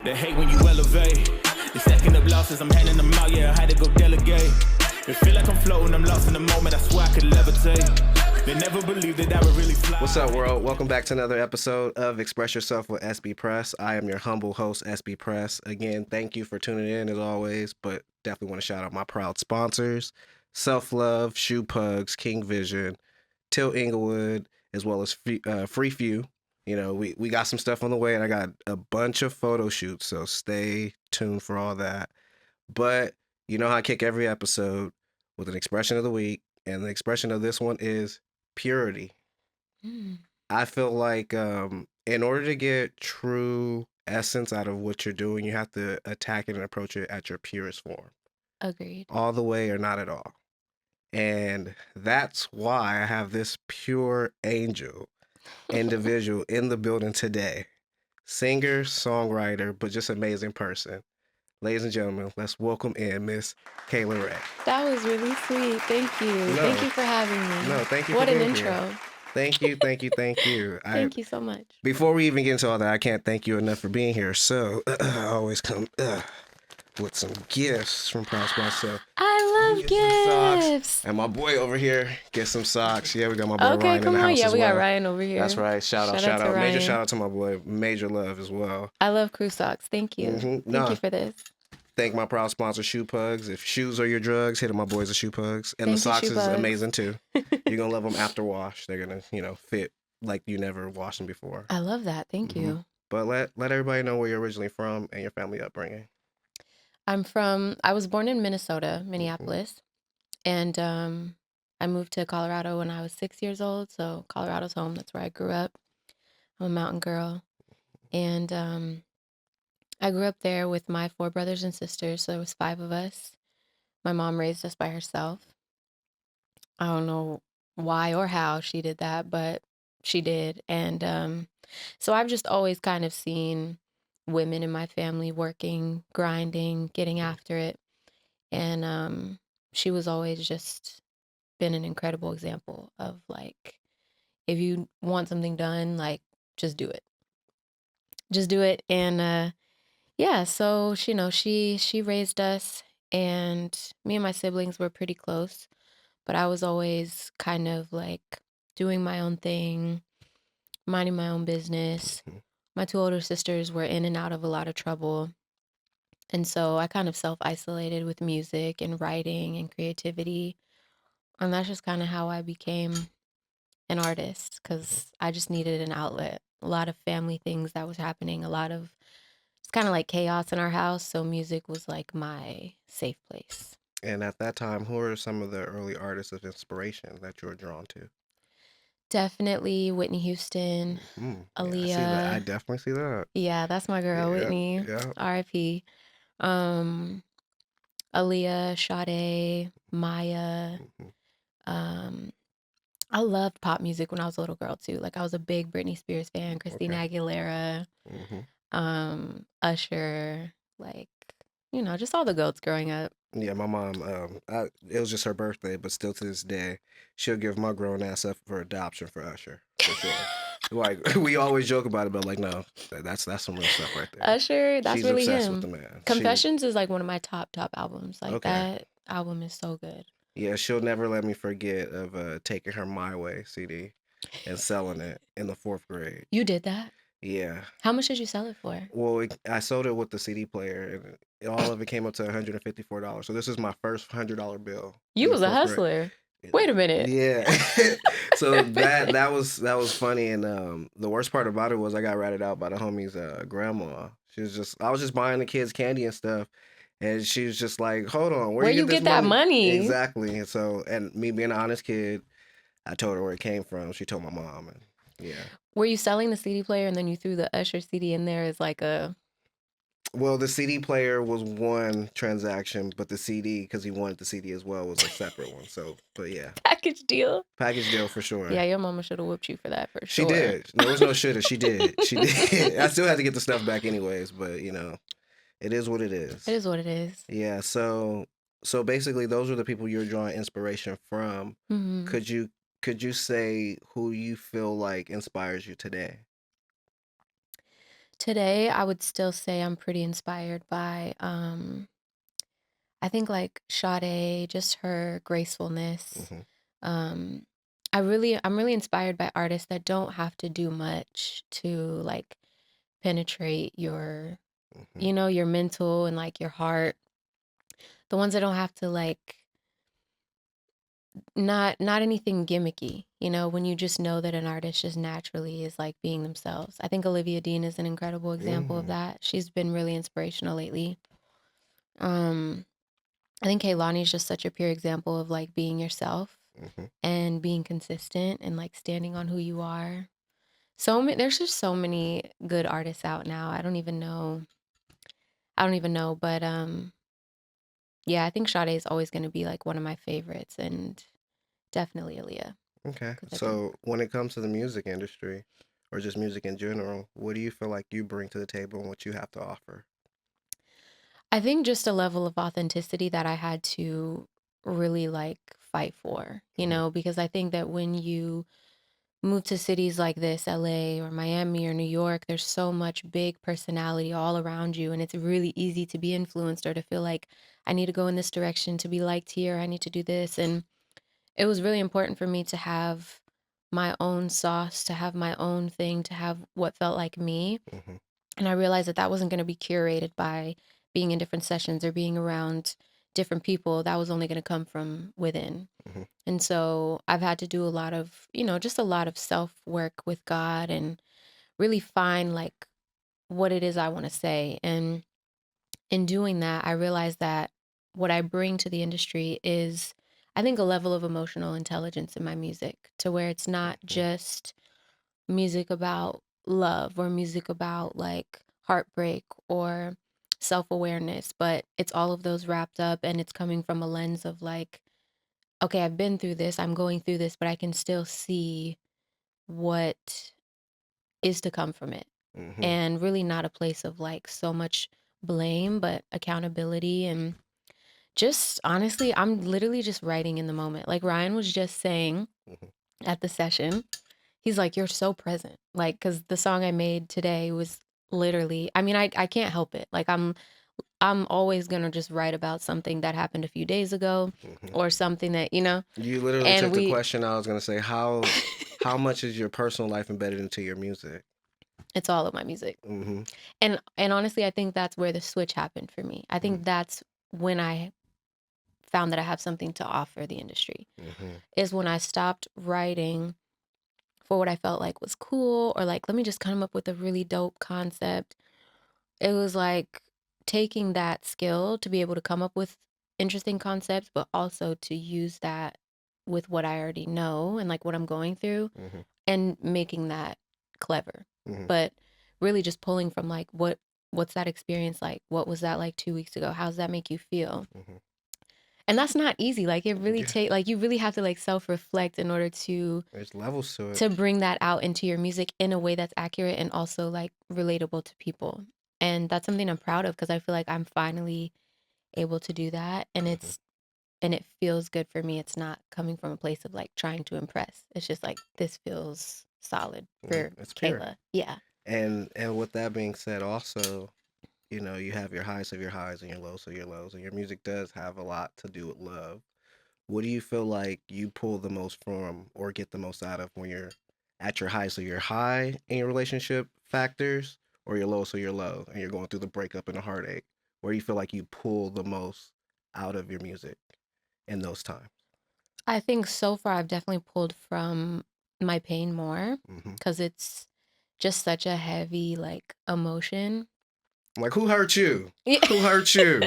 They hate when you elevate. They stacking up losses, I'm handing them out, yeah, I had to go delegate. It feel like I'm floating, I'm lost in the moment, I swear I could levitate. They never believed that I would really fly. What's up, world? Welcome back to another episode of Express Yourself with XPress. I am your humble host, XPress. Again, thank you for tuning in as always, but definitely want to shout out my proud sponsors, Self Love, Shoe Pugs, King Vision, Till Inglewood, as well as Free Few. You know, we got some stuff on the way, and I got a bunch of photo shoots, so stay tuned for all that. But you know how I kick every episode with an expression of the week, and the expression of this one is purity. I feel like in order to get true essence out of what you're doing, you have to attack it and approach it at your purest form. Agreed. All the way or not at all. And that's why I have this pure angel individual in the building today. Singer, songwriter, but just amazing person. Ladies and gentlemen, let's welcome in Miss Kayla Ray. That was really sweet. Thank you. Thank you for having me. No, thank you What for an being intro. here. Thank you. Thank you so much. Before we even get into all that, I can't thank you enough for being here. So I always come with some gifts from Proud Sponsor. I love gifts. And my boy over here gets some socks. Yeah, we got my boy Okay, Ryan come in the on. house Yeah, as we well. got Ryan over here. That's right. Shout out. to Major Ryan. shout out to my boy. Major love as well. I love crew socks. Thank you. Thank you for this. Thank my proud sponsor, Shoe Pugs. If shoes are your drugs, hit up my boys at Shoe Pugs. And Thank the socks you, is Shoe Pugs. amazing too. You're gonna love them after wash. They're gonna, fit like you never washed them before. I love that. Thank you. But let everybody know where you're originally from and your family upbringing. I was born in Minnesota, Minneapolis. And I moved to Colorado when I was 6 years old. So Colorado's home. That's where I grew up. I'm a mountain girl. And I grew up there with my 4 brothers and sisters. So there was 5 of us. My mom raised us by herself. I don't know why or how she did that, but she did. And so I've just always kind of seen women in my family working, grinding, getting after it. And she was always just been an incredible example of like, if you want something done, like just do it. Just do it. And yeah, so she raised us, and me and my siblings were pretty close, but I was always kind of like doing my own thing, minding my own business. My 2 older sisters were in and out of a lot of trouble. And so I kind of self-isolated with music and writing and creativity. And that's just kind of how I became an artist, because I just needed an outlet. A lot of family things that was happening, it's kind of like chaos in our house. So music was like my safe place. And at that time, who are some of the early artists of inspiration that you were drawn to? Definitely Whitney Houston, Aaliyah. Yeah, I definitely see that. Yeah, that's my girl, Whitney. Yeah. R.I.P. Aaliyah, Sade, Maya. I loved pop music when I was a little girl too. Like I was a big Britney Spears fan, Christina Aguilera, Usher, like, just all the goats growing up. Yeah, my mom, it was just her birthday, but still to this day, she'll give my grown ass up for adoption for Usher, for sure. Like, we always joke about it, but like, no, that's some real stuff right there. Usher, that's She's really obsessed him. with the man. Confessions is like one of my top albums. Like that album is so good. Yeah, she'll never let me forget of taking her My Way CD and selling it in the 4th grade. You did that? Yeah. How much did you sell it for? Well, I sold it with the CD player, and all of it came up to $154. So this is my first $100 bill. You was a hustler. Wait a minute. Yeah. So that was funny, and the worst part about it was I got ratted out by the homie's grandma. I was just buying the kids candy and stuff, and she was just like, "Hold on, where you get that money?" Exactly. And so, and me being an honest kid, I told her where it came from. She told my mom, and yeah. Were you selling the CD player and then you threw the Usher CD in there as like a... Well, the CD player was one transaction, but the CD, because he wanted the CD as well, was a separate one. So, but yeah. Package deal? Package deal for sure. Yeah, your mama should have whooped you for that for sure. She did. There was no shoulda. She did. She did. I still had to get the stuff back anyways, but it is what it is. It is what it is. Yeah. So basically, those are the people you're drawing inspiration from. Mm-hmm. Could you say who you feel like inspires you today? Today, I would still say I'm pretty inspired by, I think like Sade, just her gracefulness. Mm-hmm. Um, I'm really inspired by artists that don't have to do much to like penetrate your, Mm-hmm. you know, your mental and like your heart. The ones that don't have to like not anything gimmicky, you know, when you just know that an artist just naturally is like being themselves. I think Olivia Dean is an incredible example of Mm-hmm. that. She's been really inspirational lately. Um, I think Kaylani is just such a pure example of like being yourself Mm-hmm. and being consistent and like standing on who you are. There's just so many good artists out now. I don't even know, but yeah, I think Sade is always going to be like one of my favorites, and definitely Aaliyah Okay. because I think So when it comes to the music industry or just music in general, what do you feel like you bring to the table and what you have to offer? I think just a level of authenticity that I had to really like fight for, you Mm-hmm. know, because I think that when you move to cities like this, LA or Miami or New York, there's so much big personality all around you. And it's really easy to be influenced or to feel like I need to go in this direction to be liked here. I need to do this. And it was really important for me to have my own sauce, to have my own thing, to have what felt like me. Mm-hmm. And I realized that that wasn't going to be curated by being in different sessions or being around different people. That was only going to come from within. Mm-hmm. And so I've had to do a lot of, you know, just a lot of self work with God and really find like what it is I want to say. And in doing that, I realized that what I bring to the industry is, I think, a level of emotional intelligence in my music to where it's not Mm-hmm. just music about love or music about like heartbreak or self awareness, but it's all of those wrapped up and it's coming from a lens of like, okay, I've been through this, I'm going through this, but I can still see what is to come from it. Mm-hmm. And really not a place of like so much blame, but accountability and just honestly, I'm literally just writing in the moment. Like Ryan was just saying Mm-hmm. at the session, he's like, you're so present. Like, because the song I made today was literally, I mean, I can't help it. Like I'm always gonna just write about something that happened a few days ago Mm-hmm. or something that, you know, You literally and took the we question I was gonna say. How much is your personal life embedded into your music? it's all of my music. Mm-hmm. And honestly, I think that's where the switch happened for me. I think that's when I found that I have something to offer the industry. Mm-hmm. Is when I stopped writing for what I felt like was cool or like let me just come up with a really dope concept. It was like taking that skill to be able to come up with interesting concepts, but also to use that with what I already know and like what I'm going through Mm-hmm. and making that clever. Mm-hmm. But really just pulling from like what's that experience like? What was that like 2 weeks ago? How does that make you feel? Mm-hmm. And that's not easy. Like it really Yeah, take like you really have to like self-reflect in order there's levels to it. to bring that out into your music in a way that's accurate and also like relatable to people. And that's something I'm proud of because I feel like I'm finally able to do that Mm-hmm. and it feels good for me. It's not coming from a place of like trying to impress. It's just like this feels solid Mm-hmm. for It's pure. Kayla. Yeah. And with that being said, also, you have your highs of your highs and your lows of your lows, and your music does have a lot to do with love. What do you feel like you pull the most from or get the most out of when you're at your high? So you're high in your relationship factors, or your low, so you're low and you're going through the breakup and the heartache. Where do you feel like you pull the most out of your music in those times? I think so far I've definitely pulled from my pain more Mm-hmm. because it's just such a heavy like emotion. Like, who hurt you? Yeah. Who hurt you?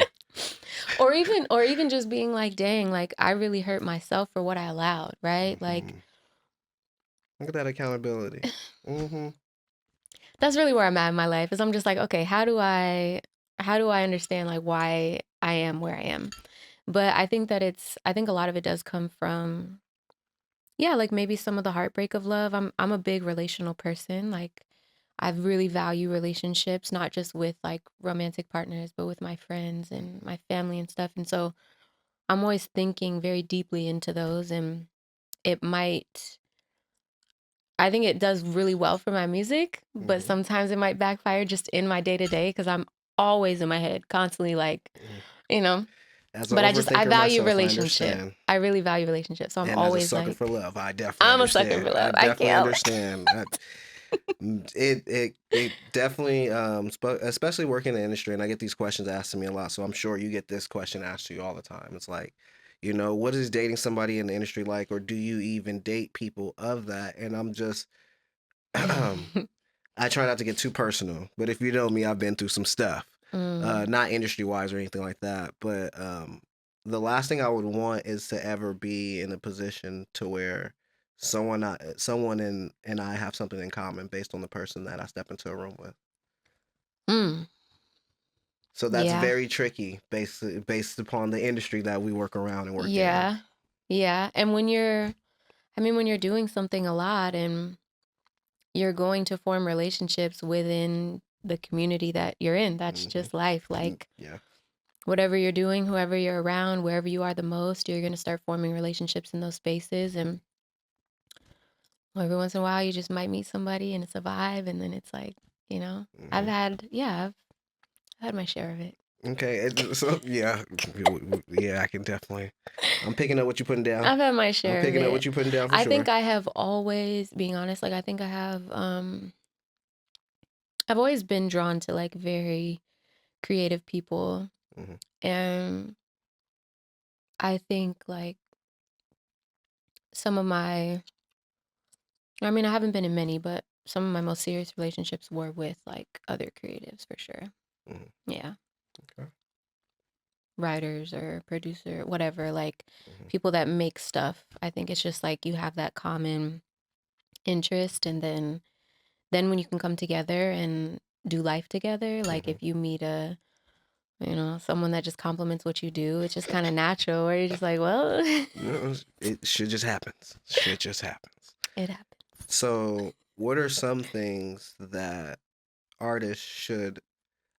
Or even just being like, dang, like I really hurt myself for what I allowed, right? Like Mm-hmm. Look at that accountability. Mm-hmm. that's really where I'm at in my life is I'm just like, okay, how do I understand like why I am where I am? But I think a lot of it does come from yeah, like maybe some of the heartbreak of love. I'm a big relational person. Like I really value relationships, not just with like romantic partners, but with my friends and my family and stuff. And so I'm always thinking very deeply into those and it might I think it does really well for my music, but sometimes it might backfire just in my day to day because I'm always in my head, constantly like, you know. As an But I overthinker value myself, I relationship. understand. I really value relationship. So I'm And as a always sucker for like, love, I definitely I'm a sucker for understand. I love. I definitely can't. understand. It definitely especially working in the industry, and I get these questions asked to me a lot, so I'm sure you get this question asked to you all the time. It's like, what is dating somebody in the industry like, or do you even date people of that? And I'm just I try not to get too personal, but if you know me, I've been through some stuff. Mm. Not industry wise or anything like that, but the last thing I would want is to ever be in a position to where someone and I have something in common based on the person that I step into a room with. Mm. So that's Yeah. very tricky based upon the industry that we work around and work in. Yeah. Yeah. And when you're doing something a lot and you're going to form relationships within the community that you're in, that's Hmm. just life. Like, Yeah. whatever you're doing, whoever you're around, wherever you are the most, you're going to start forming relationships in those spaces. And every once in a while, you just might meet somebody and it's a vibe. And then it's like, Hmm. I've had my share of it. Okay. So yeah, yeah, I can definitely. I'm picking up what you're putting down. I've had my I'm share of picking up what it. you're putting down for I think sure. I have always, being honest, like I think I've always been drawn to like very creative people. Hmm. And I think like some of my, I mean, I haven't been in many, but some of my most serious relationships were with like other creatives for sure. Hmm. Yeah. Okay. Writers or producer, whatever, like Hmm. people that make stuff. I think it's just like you have that common interest, and then when you can come together and do life together, like Hmm. if you meet someone that just complements what you do, it's just kind of natural where you're just like, well, It should just happens. Shit just happens. it happens. So, what are some things that artists should,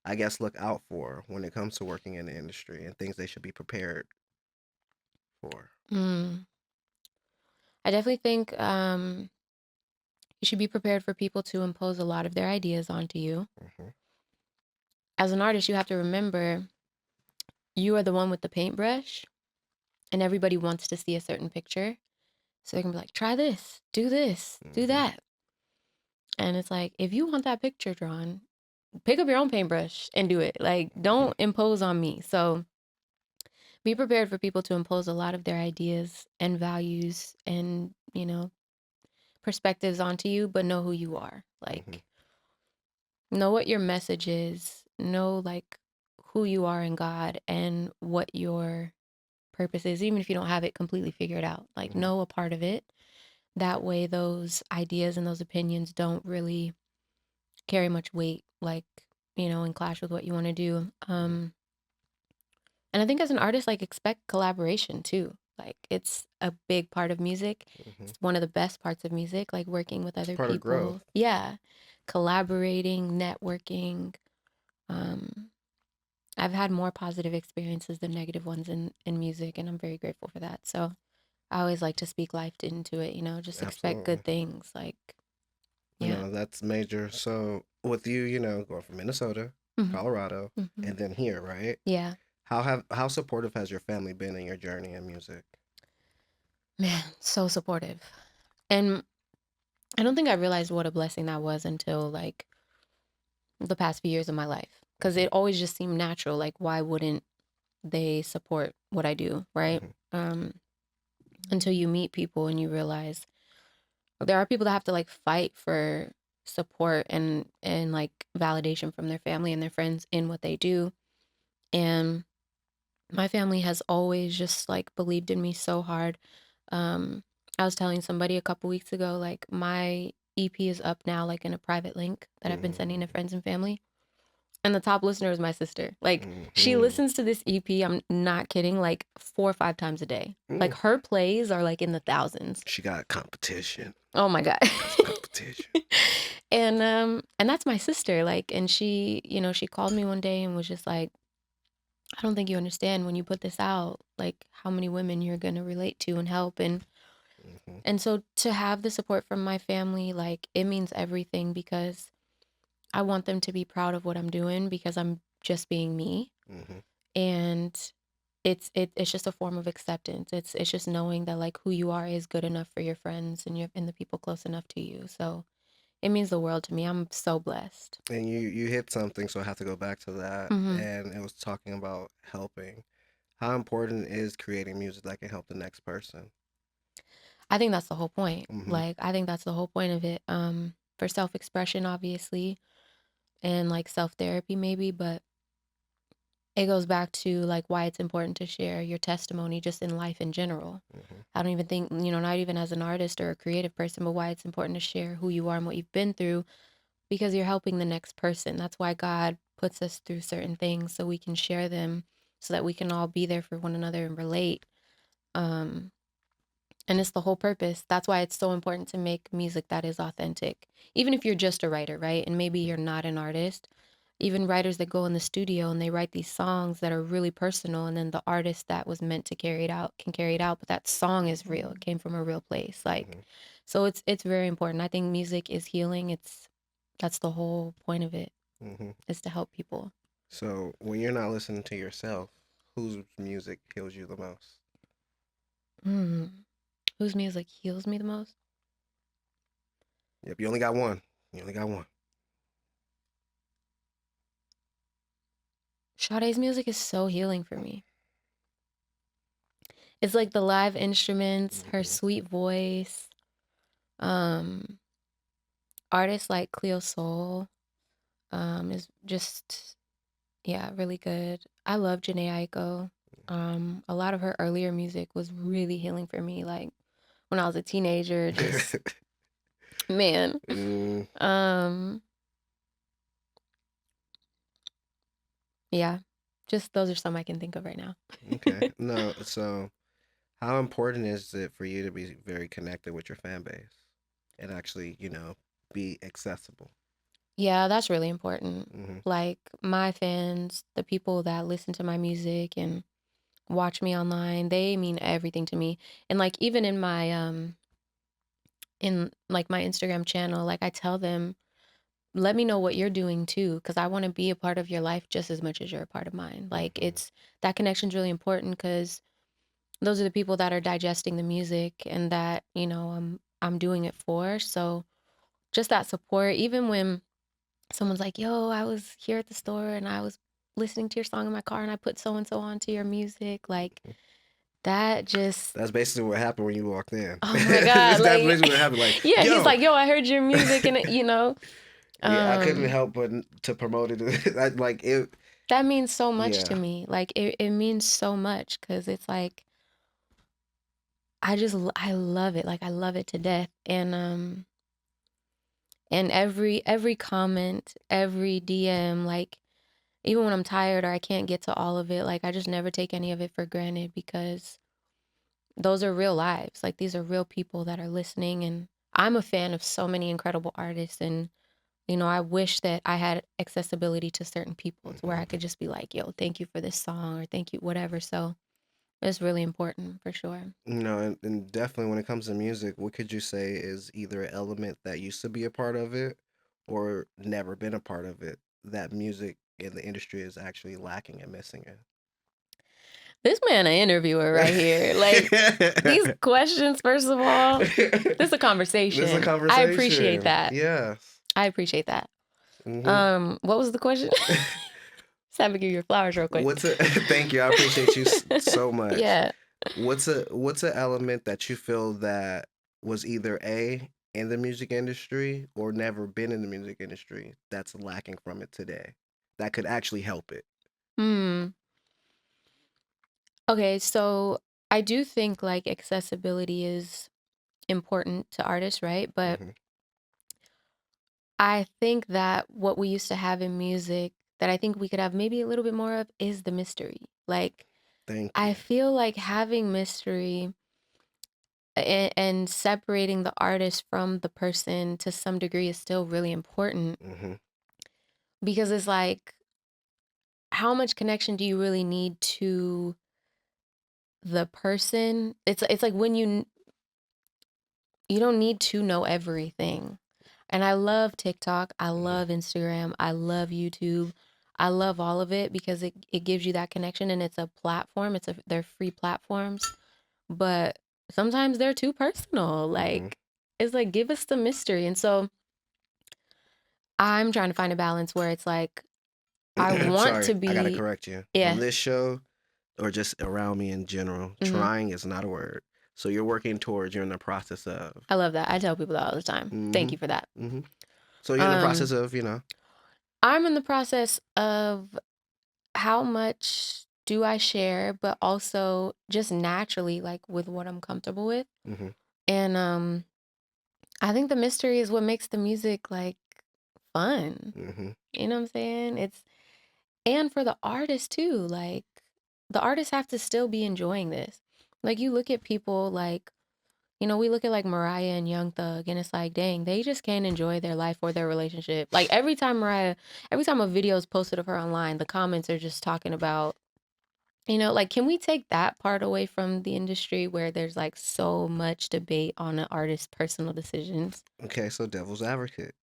I guess, look out for when it comes to working in the industry and things they should be prepared for? Mm. I definitely think you should be prepared for people to impose a lot of their ideas onto you. Hmm. As an artist, you have to remember you are the one with the paintbrush, and everybody wants to see a certain picture. So they can be like, try this, do Hmm. that. And it's like, if you want that picture drawn, pick up your own paintbrush and do it. Like, Hmm. don't impose on me. So be prepared for people to impose a lot of their ideas and values and, perspectives onto you, but know who you are. Hmm. Like, know what your message is, know like who you are in God and what your purpose is, even if you don't have it completely figured out. Like, Hmm. know a part of it. That way, those ideas and those opinions don't really carry much weight, like, and clash with what you want to do. And I think as an artist, like, expect collaboration too. Like, it's a big part of music. Hmm. It's one of the best parts of music, like working with It's other part of growth. people. Yeah. Collaborating, networking. Um, I've had more positive experiences than negative ones in music, and I'm very grateful for that. So I always like to speak life into it, just expect Absolutely. good things. Like, yeah. No, that's major. So, with you, going from Minnesota, Hmm. Colorado, Hmm. and then here, right? Yeah. How supportive has your family been in your journey in music? Man, so supportive. And I don't think I realized what a blessing that was until like the past few years of my life. Because Hmm. it always just seemed natural. Like, why wouldn't they support what I do? Right. Hmm. Um, until you meet people and you realize there are people that have to like fight for support and like validation from their family and their friends in what they do. And my family has always just like believed in me so hard. I was telling somebody a couple weeks ago, like my EP is up now, like in a private link that I've been sending to Hmm. friends and family. And the top listener is my sister. Like, she Hmm. listens to this EP, I'm not kidding, like 4 or 5 times a day. Like, Mm. her plays are like in the thousands. She got competition. Oh my God. Got some competition. And that's my sister. Like, and she called me one day and was just like, I don't think you understand when you put this out, like how many women you're gonna relate to and help. And Mm-hmm. And so to have the support from my family, like it means everything because I want them to be proud of what I'm doing because I'm just being me. Mm-hmm. And it's just a form of acceptance. It's just knowing that like who you are is good enough for your friends and the people close enough to you. So it means the world to me. I'm so blessed. And you hit something, so I have to go back to that. Hmm. And it was talking about helping. How important is creating music that can help the next person? I think that's the whole point. Mm-hmm. Like I think that's the whole point of it. For self-expression, obviously, and like self-therapy maybe, but it goes back to like why it's important to share your testimony just in life in general. Mm-hmm. I don't even think, not even as an artist or a creative person, but why it's important to share who you are and what you've been through because you're helping the next person. That's why God puts us through certain things so we can share them so that we can all be there for one another and relate. Um, and it's the whole purpose. That's why it's so important to make music that is authentic. Even if you're just a writer, right? And maybe you're not an artist. Even writers that go in the studio and they write these songs that are really personal, and then the artist that was meant to carry it out can carry it out, but that song is real. It came from a real place. Mm-hmm. Like, so it's very important. I think music is healing. That's the whole point of it, Mm-hmm. is to help people. So when you're not listening to yourself, whose music heals you the most? Mm. Whose music heals me the most? Yep, you only got one. You only got one. Sade's music is so healing for me. It's like the live instruments, her Mm-hmm. sweet voice. Um, Artists like Cleo Soul is just, yeah, really good. I love Janae Aiko. A lot of her earlier music was really healing for me. Like when I was a teenager, just man. mm, Um, yeah, just those are some I can think of right now. okay. No, so how important is it for you to be very connected with your fan base and actually, be accessible? Yeah, that's really important. Mm-hmm. Like my fans, the people that listen to my music and watch me online, they mean everything to me. And like even in like my Instagram channel, like I tell them, let me know what you're doing too, because I want to be a part of your life just as much as you're a part of mine. Like Mm-hmm. that connection's really important because those are the people that are digesting the music and that, I'm doing it for. So just that support, even when someone's like, yo, I was here at the store and I was listening to your song in my car and I put so and so onto your music, like that just That's basically what happened when you walked in. oh my God. That's Like, basically what happened. Like, yeah, he's yo, like, yo, I heard your music and, yeah, I couldn't um, help but to promote it. Like it, that means so much yeah. to me. Like, it means so much because it's like, I love it. Like, I love it to death. And every comment, every DM, like, even when I'm tired or I can't get to all of it, like, I just never take any of it for granted because those are real lives. Like, these are real people that are listening. And I'm a fan of so many incredible artists. And I wish that I had accessibility to certain people to where I Mm-hmm. could just be like, yo, thank you for this song or thank you, whatever. So it's really important for sure. And definitely when it comes to music, what could you say is either an element that used to be a part of it or never been a part of it that music in the industry is actually lacking and missing This man, an interviewer right here. Like these in? questions, first of all, this is a This is a conversation. I appreciate conversation. that. Yes. I appreciate that. Mm-hmm. What was the question? Just have to give you your flowers real quick. What's a thank you. I appreciate you so much. Yeah. What's a element that you feel that was either A in the music industry or never been in the music industry that's lacking from it today that could actually help it? Hmm. Okay, so I do think like accessibility is important to artists, right? But Hmm. I think that what we used to have in music that I think we could have maybe a little bit more of is the mystery. Like, Thank I you. feel like having mystery and separating the artist from the person to some degree is still really important Hmm. because it's like, how much connection do you really need to the person? It's like when You don't need to know everything. And I love TikTok. I Mhm. love Instagram. I love YouTube. I love all of it because it gives you that connection, and it's a platform. They're free platforms, but sometimes they're too personal. Mhm. Like, it's like, give us the mystery. And so I'm trying to find a balance where it's like, I want Sorry, to I gotta be, correct you. On yeah. this show, or just around me in general, hmm trying is not a word. So you're working towards, you're in the process of. I love that. I tell people that all the time. Thank Mm-hmm. you for that. Mm-hmm. So you're in the process Um, of, you know. I'm in the process of how much do I share, but also just naturally, like with what I'm comfortable with. Mm-hmm. And I think the mystery is what makes the music like fun. Mm-hmm. You know what I'm saying? And for the artist too, like the artists have to still be enjoying this. Like you look at people like, we look at like Mariah and Young Thug, and it's like, dang, they just can't enjoy their life or their relationship. Like every time a video is posted of her online, the comments are just talking about, like, can we take that part away from the industry where there's like so much debate on an artist's personal decisions? Okay, so devil's advocate.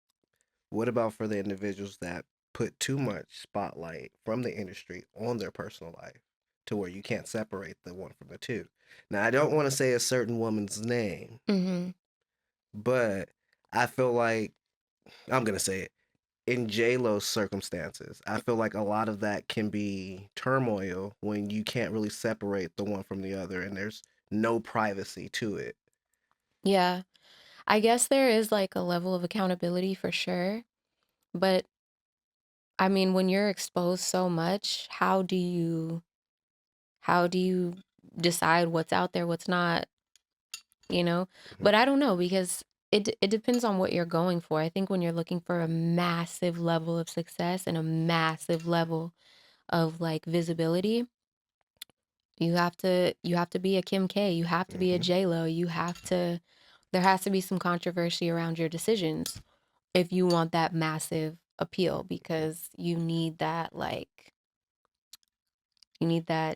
What about for the individuals that put too much spotlight from the industry on their personal life to where you can't separate the one from the two? Now, I don't want to say a certain woman's name, Mm-hmm. but I feel like I'm gonna say it. In J Lo's circumstances, I feel like a lot of that can be turmoil when you can't really separate the one from the other and there's no privacy to it. Yeah. I guess there is like a level of accountability for sure. But I mean, when you're exposed so much, how do you decide what's out there, what's not, you know? Mhm. But I don't know because it depends on what you're going for. I think when you're looking for a massive level of success and a massive level of like visibility, you have to be a Kim K, you have to be a Mhm. J Lo, there has to be some controversy around your decisions if you want that massive appeal because you need that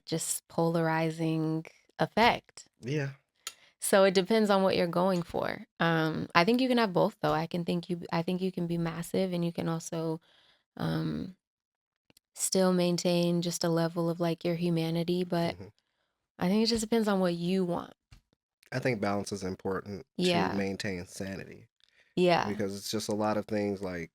just polarizing effect. Yeah. So it depends on what you're going for. I think you can have both though. I think you can be massive and you can also um still maintain just a level of like your humanity, but Mhm. I think it just depends on what you want. I think balance is important to Yeah. maintain sanity Yeah. because it's just a lot of things like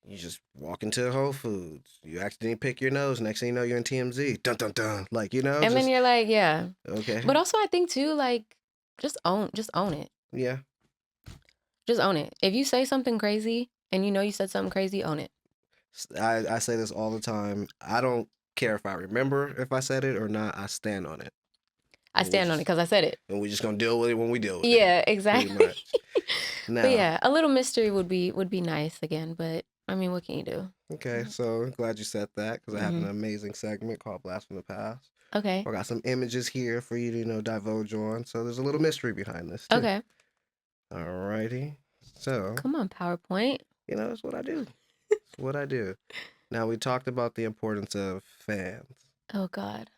you just walk into Whole Foods, you accidentally pick your nose, next thing you know, you're in TMZ. Dun dun dun. Like, And then just you're like, yeah. okay. But also I think too, like, just own it. Yeah. Just own it. If you say something crazy and you know you said something crazy, own it. I say this all the time. I don't care if I remember if I said it or not. I stand on it. I And we stand on it just because I said it. and we just gonna deal with it when we deal with it. Yeah, Pretty exactly. much. But Now, yeah, a little mystery would be nice again, but I mean, what can you do? okay, so glad you said that because I have an Mm-hmm. amazing segment called Blast from the Past. Okay. I got some images here for you to, divulge on. So there's a little mystery behind this too. Okay. Alrighty. So, Come on, PowerPoint. that's what I do. It's what I do. Now we talked about the importance of fans. Oh God.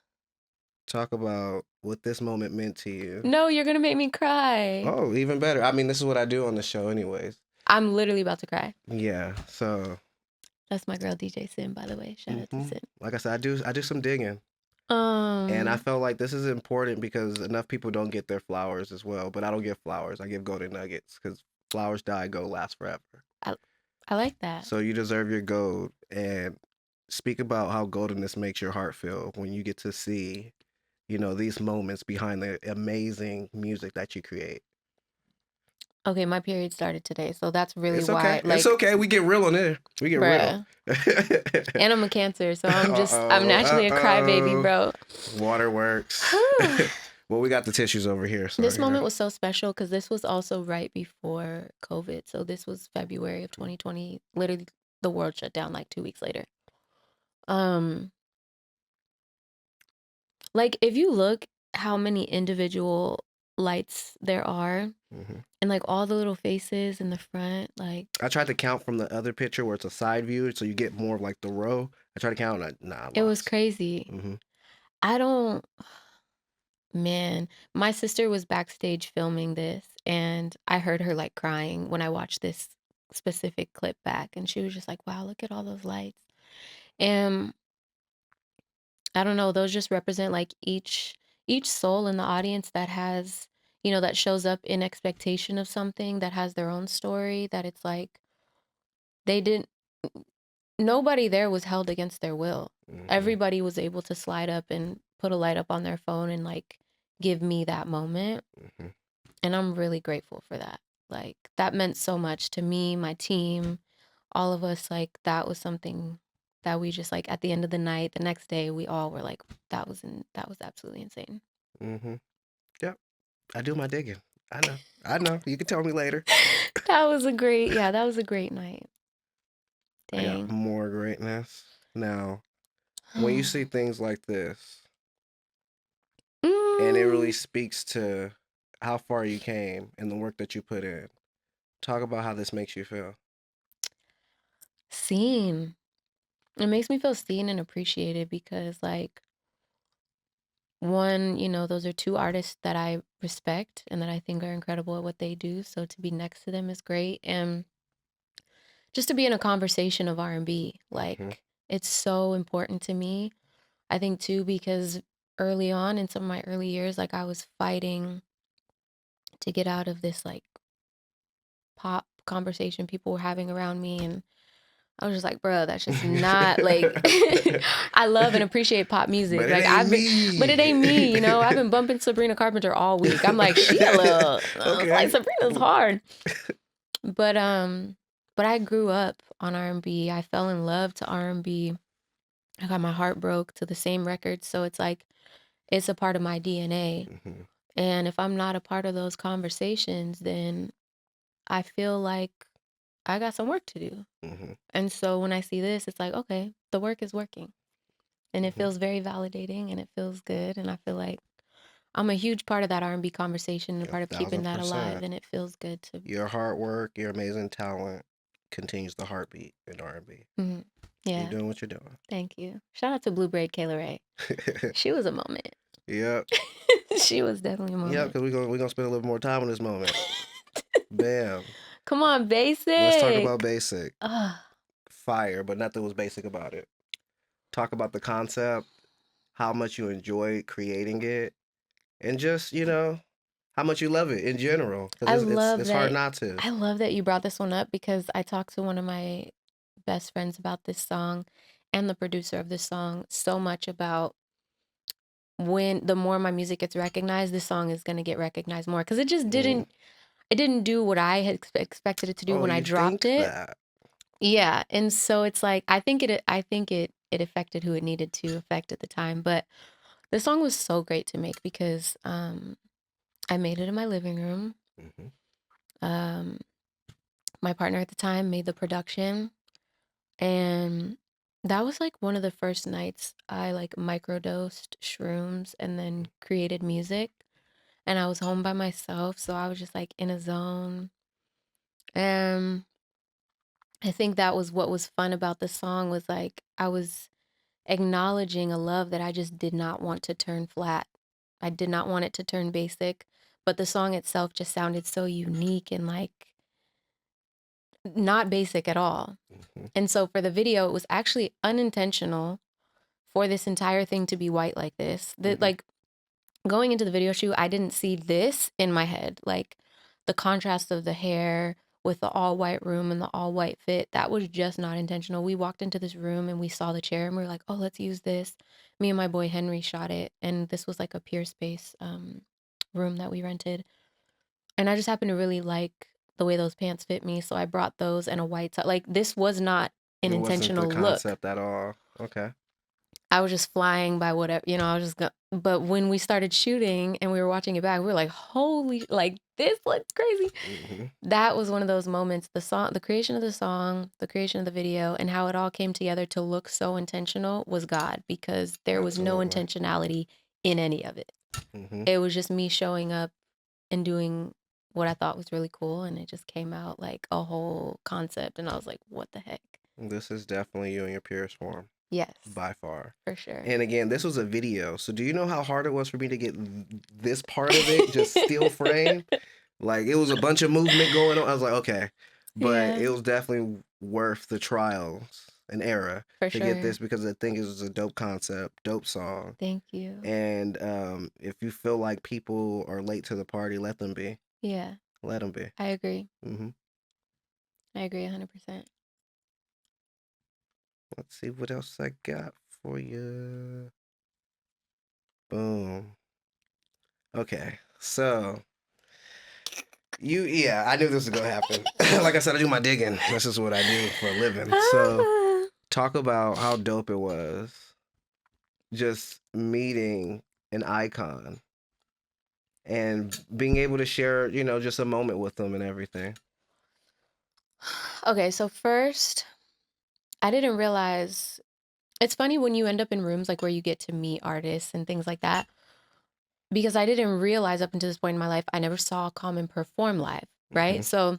Talk about what this moment meant to you. No, you're gonna make me cry. Oh, even better. I mean, this is what I do on the show anyways. I'm literally about to cry. Yeah. So, That's my girl DJ Sin, by the way. Shout out to Sin. like I said, I do some digging. And I Um, felt like this is important because enough people don't get their flowers as well. But I don't give flowers. I give golden nuggets because flowers die, gold last forever. I I like that. So you deserve your gold. And speak about how goldenness makes your heart feel when you get to see, these moments behind the amazing music that you create. Okay, my period started today, so that's really It's okay. why, It's like, okay. We get real on there. We get real. bruh. And I'm a Cancer, so I'm Uh-oh. naturally a crybaby, Uh-oh. bro. Waterworks. Well, we got the tissues over here. So, This moment was so special because this was also right before COVID. So this was February of 2020. Literally, the world shut down like 2 weeks later. Um, like if you look how many individual lights there are, Mhm. and like all the little faces in the front, like I tried to count from the other picture where it's a side view, so you get more of like the row. I tried to count, and I it was lost. crazy. Hmm. I don't, Man, my sister was backstage filming this, and I heard her like crying when I watched this specific clip back, and she was just like, "Wow, look at all those lights." And I don't know, those just represent like each soul in the audience that has, that shows up in expectation of something, that has their own story, that it's like they didn't nobody there was held against their will. Mm-hmm. Everybody was able to slide up and put a light up on their phone and like give me that moment. Mm-hmm. And I'm really grateful for that. Like that meant so much to me, my team, all of us. Like that was something that we just like at the end of the night, the next day, we all were like, that was absolutely insane. Mm-hmm. Yep. I do my digging. I know. I know. You can tell me later. That was a great night. I got Dang. more greatness. Now, when you see things like this, and it really Mm, speaks to how far you came and the work that you put in, talk about how this makes you feel. seen. It makes me feel seen and appreciated because like one, those are two artists that I respect and that I think are incredible at what they do. So to be next to them is great. And just to be in a conversation of R&B, Mm-hmm. like it's so important to me. I think too, because early on in some of my early years, like I was fighting to get out of this like pop conversation people were having around me. And I was just like, bro, that's just not like I love and appreciate pop But music. it Like ain't me. but it ain't me, I've been bumping Sabrina Carpenter all week. I'm like, she a little I was like Okay. Sabrina's hard. But I grew up on R&B. I fell in love to R&B. I got my heart broke to the same records, so it's like it's a part of my DNA. Mm-hmm. And if I'm not a part of those conversations, then I feel like I got some work to do. Mm-hmm. And so when I see this, it's like, okay, the work is working. And it Mm-hmm. feels very validating and it feels good. And I feel like I'm a huge part of that R&B conversation and a part of keeping that alive. 1,000%. And it feels good to. Your hard work, your amazing talent continues the heartbeat in R&B. Mhm. Keep Yeah, doing what you're doing. thank you. Shout out to Blue Braid Kayla Ray. She was a moment. Yep. She was definitely a Yep, moment. because we're gonna spend a little more time on this moment. Bam. Come on, Let's talk about basic. basic. Ugh. Fire, but nothing was basic about it. Talk about the concept, how much you enjoyed creating it, and just, how much you love it in general. I Because love it's hard that. not to. I love that you brought this one up because I talked to one of my best friends about this song and the producer of this song so much about when the more my music gets recognized, this song is going to get recognized more because Mm. it didn't do what I had expected it to do Oh, when I you dropped think it. that? Yeah, and so it's like I think it affected who it needed to affect at the time, but the song was so great to make because I made it in my living room. Mm-hmm. Um my partner at the time made the production, and that was like one of the first nights I like microdosed shrooms and then created music. And I was home by myself, so I was just like in a zone. And I think that was what was fun about the song was like I was acknowledging a love that I just did not want to turn flat. I did not want it to turn basic, but the song itself just sounded so unique and like not basic at all. Mm-hmm. And so for the video, it was actually unintentional for this entire thing to be white like this. That Mm-hmm. like going into the video shoot, I didn't see this in my head. Like the contrast of the hair with the all white room and the all white fit, that was just not intentional. We walked into this room and we saw the chair and we were like, oh, let's use this. Me and my boy Henry shot it. And this was like a peer space room that we rented. And I just happened to really like the way those pants fit me. So I brought those and a white top. Like this was not an It wasn't the intentional look. concept at all. Okay. I was just flying by whatever, I was just going. But when we started shooting and we were watching it back, we were like, holy, like this looks crazy. Mm-hmm. That was one of those moments, the song, the creation of the song, the creation of the video, and how it all came together to look so intentional was God, because there was no Absolutely. intentionality in any of it. Mm-hmm. It was just me showing up and doing what I thought was really cool. And it just came out like a whole concept. And I was like, what the heck? This is definitely you in your purest form. Yes, by far. for sure. And again, this was a video. So do you know how hard it was for me to get this part of it just still frame? Like, it was a bunch of movement going on. I was like, okay. But Yeah, it was definitely worth the trials and error for to get sure. this, because I think it was a dope concept, dope song. Thank you. And if you feel like people are late to the party, let them be. Yeah, Let them be. I agree. Hmm. I agree 100%. Let's see what else I got for you. Boom. Okay. So, yeah, I knew this was going to happen. Like I said, I do my digging. This is what I do for a living. So, talk about how dope it was just meeting an icon and being able to share, just a moment with them and everything. Okay, so first, I didn't realize it's funny when you end up in rooms like where you get to meet artists and things like that, because I didn't realize up until this point in my life, I never saw Common perform live, right? Mhm. So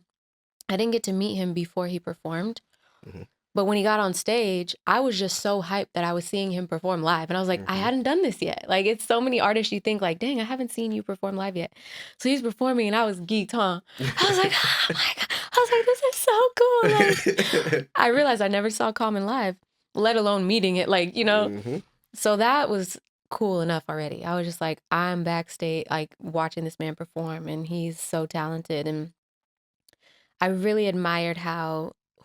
I didn't get to meet him before he performed. Mhm. But when he got on stage, I was just so hyped that I was seeing him perform live. And I was like, I Mhm. hadn't done this yet. Like, it's so many artists you think like, dang, I haven't seen you perform live yet. So he's performing and I was geeked, huh? I was like, oh my God. I was like, this is so cool. Like, I realized I never saw Common live, let alone meeting it. Like, Mhm. so that was cool enough already. I was just like, I'm backstage, like watching this man perform, and he's so talented. And I really admired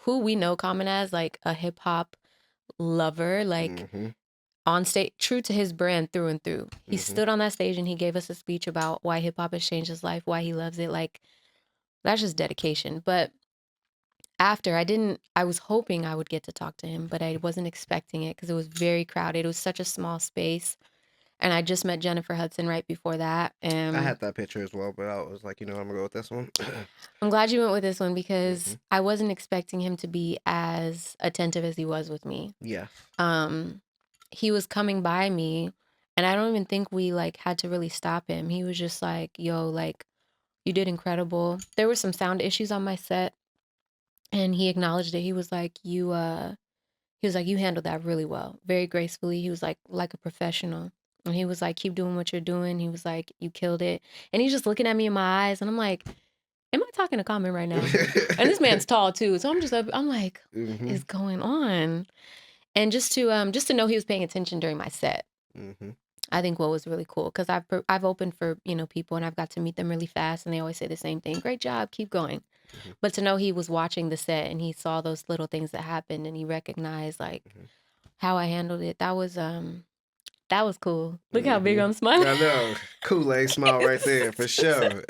who we know Common as, like a hip hop lover, like Mhm. on stage, true to his brand through and through. He Mhm. stood on that stage and he gave us a speech about why hip hop has changed his life, why he loves it. Like, that's just dedication. But after, I was hoping I would get to talk to him, but I wasn't expecting it because it was very crowded. It was such a small space. And I just met Jennifer Hudson right before that. I And had that picture as well, but I was like, I'm gonna go with this one. I'm glad you went with this one because Mhm. I wasn't expecting him to be as attentive as he was with me. Yes. He was coming by me and I don't even think we like had to really stop him. He was just like, yo, like, you did incredible. There were some sound issues on my set and he acknowledged it. He was like, you handled that really well, very gracefully. He was like a professional. And he was like, keep doing what you're doing. He was like, you killed it. And he's just looking at me in my eyes and I'm like, am I talking to Common right now? And this man's tall too. So I'm like, what Mhm. is going on? And just to know he was paying attention during my set, Mhm. I think what was really cool, because I've opened for people and I've got to meet them really fast and they always say the same thing, great job, keep going. Mhm. But to know he was watching the set and he saw those little things that happened and he recognized like Mhm. how I handled it, that was cool. Look how big Mhm. I'm smiling. I know. Kool-Aid smile right there for sure.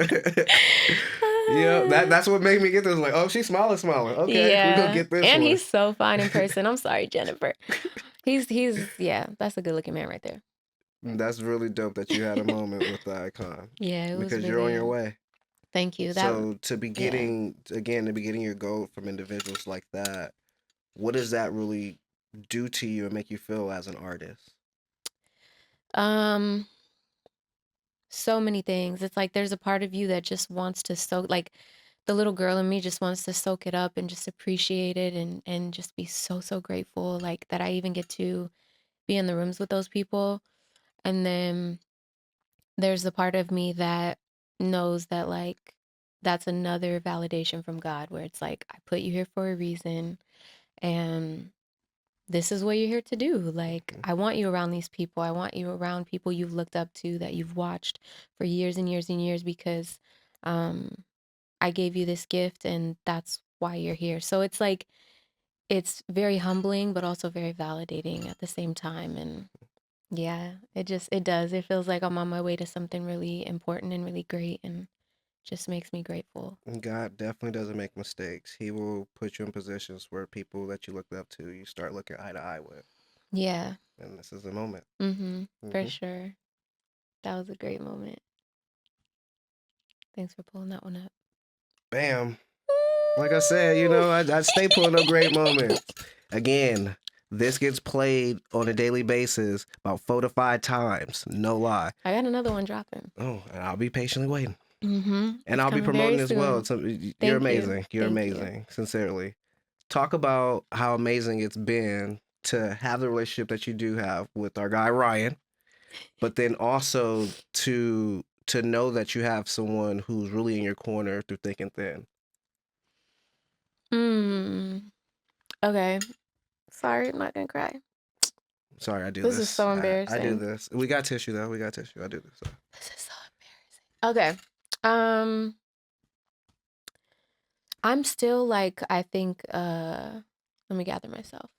Yeah, that's what made me get this. Like, oh, she's smiling. Okay, we're gonna Yeah, get this and one. he's so fine in person. I'm sorry, Jennifer. He's yeah, that's a good looking man right there. That's really dope that you had a moment with the icon, Yeah, it was because you're on your really. way. Thank you. So to be Yeah. getting your gold from individuals like that, what does that really do to you and make you feel as an artist? Um, so many things. It's like there's a part of you that just wants to soak, like the little girl in me just wants to soak it up and just appreciate it and just be so grateful like that I even get to be in the rooms with those people. And then there's the part of me that knows that like that's another validation from God where it's like I put you here for a reason and this is what you're here to do. Like, Mhm. I want you around these people. I want you around people you've looked up to, that you've watched for years and years and years, because um, I gave you this gift and that's why you're here. So it's like, it's very humbling, but also very validating at the same time. And yeah, it does. It feels like I'm on my way to something really important and really great and just makes me grateful. God definitely doesn't make mistakes. He will put you in positions where people that you looked up to, you start looking eye to eye with, Yeah. and this is the moment. For Hmm. sure. That was a great moment. Thanks for pulling that one up. Bam. Like I said, I stay pulling up great moments. Again, this gets played on a daily basis about 4 to 5 times. No lie. I got another one dropping. Oh, and I'll be patiently waiting. And It's I'll be coming very promoting as well. soon. So you're Thank you. amazing. You're Thank you. amazing. Sincerely. Talk about how amazing it's been to have the relationship that you do have with our guy Ryan, but then also to know that you have someone who's really in your corner through thick and thin. Okay. Sorry, I'm not gonna cry. Sorry, I do This this. is so I do embarrassing. this. We got tissue though. We got tissue. I do this. This is so embarrassing. Okay. I'm still like, I think, let me gather myself.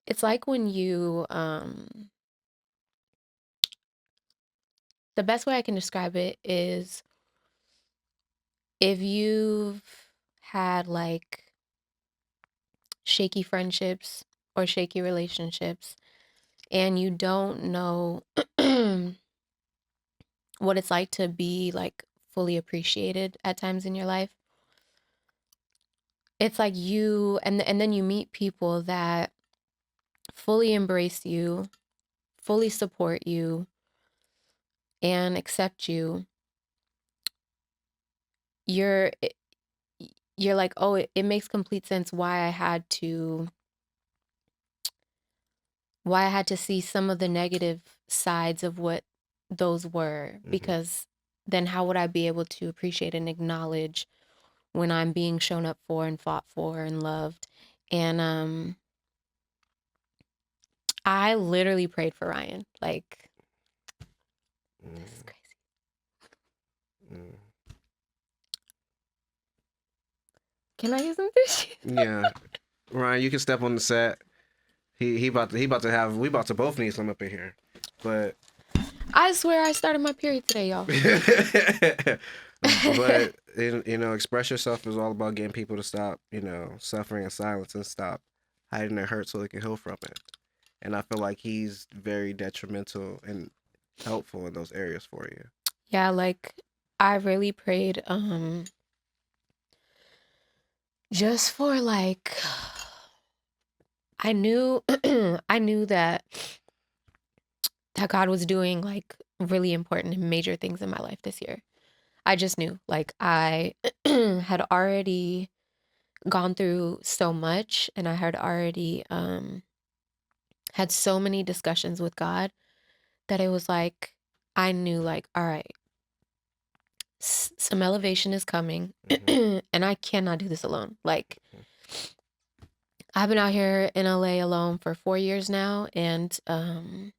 It's like when you, the best way I can describe it is if you've had like shaky friendships or shaky relationships and you don't know what it's like to be like fully appreciated at times in your life. It's like you and then you meet people that fully embrace you, fully support you, and accept you. You're you're like, oh, it makes complete sense why I had to see some of the negative sides of what those were, because then how would I be able to appreciate and acknowledge when I'm being shown up for and fought for and loved? And I literally prayed for Ryan. Like, this is crazy. Can I use some tissue? Yeah, Ryan, you can step on the set. We about to both need some up in here, but I swear I started my period today, y'all. but express yourself is all about getting people to stop, suffering in silence and stop hiding their hurt so they can heal from it. And I feel like he's very detrimental and helpful in those areas for you. Yeah, like I really prayed just for like I knew I knew that God was doing like really important and major things in my life this year. I just knew, like I had already gone through so much, and I had already had so many discussions with God that it was like I knew, like, all right, some elevation is coming, and I cannot do this alone. Like, I've been out here in LA alone for 4 years now, and there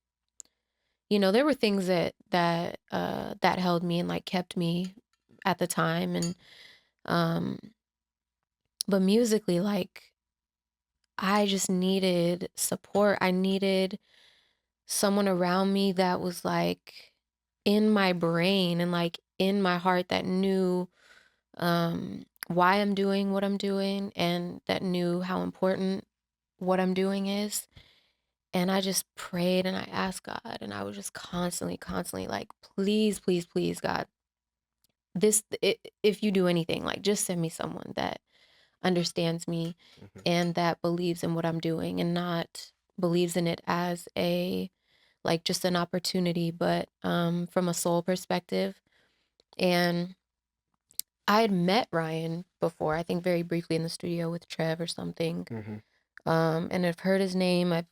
were things that held me and like kept me at the time, and um, but musically, like, I just needed support. I needed someone around me that was like in my brain and like in my heart that knew why I'm doing what I'm doing and that knew how important what I'm doing is. And I just prayed and I asked God, and I was just constantly like, please, please, please, God, if you do anything, like just send me someone that understands me and that believes in what I'm doing and not believes in it as a like just an opportunity, but from a soul perspective. And I had met Ryan before, I think very briefly in the studio with Trev or something. And I've heard his name. I've,